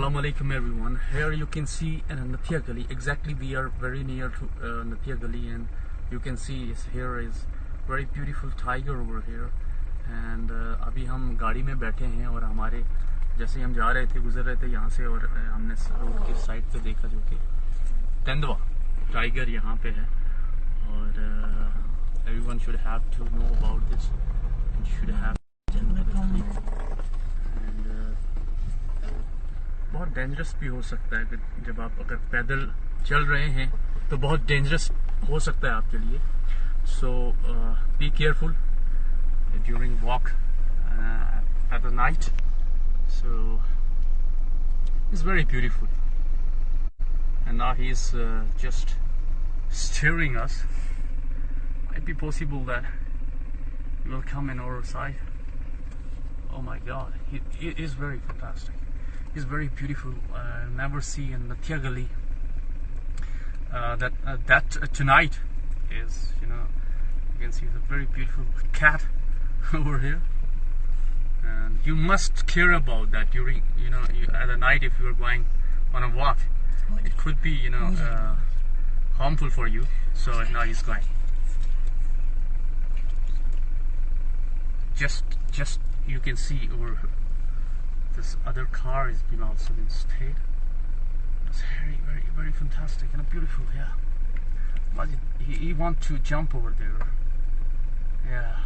Assalamu alaikum everyone. Here you can see Nathiagali. Exactly, we are very near to Nathiagali, and you can see here is very beautiful tiger over here. And अभी हम गाड़ी में बैठे हैं और हमारे जैसे हम जा रहे थे गुजर रहे थे यहाँ से और हमने रोड के साइड पे देखा जो कि तेंदुआ टाइगर यहाँ पे है और everyone should have to know about this and should have definitely. And बहुत डेंजरस भी हो सकता है कि जब आप अगर पैदल चल रहे हैं तो बहुत डेंजरस हो सकता है आपके लिए. So be careful during walk at the night. So it's very beautiful, and now he's just steering us. Might be possible that he will come in our side. Oh my God, he is very fantastic. He's very beautiful. Never see in Nathiagali that tonight is, you can see the very beautiful cat over here. And you must care about that during, at the night if you are going on a walk. It could be, harmful for you. So now he's going. Just you can see over this other car has been also been stayed. It's very, very, very fantastic and beautiful. Yeah. Imagine he want to jump over there. Yeah.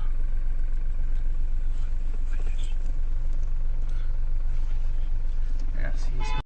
Yes, he's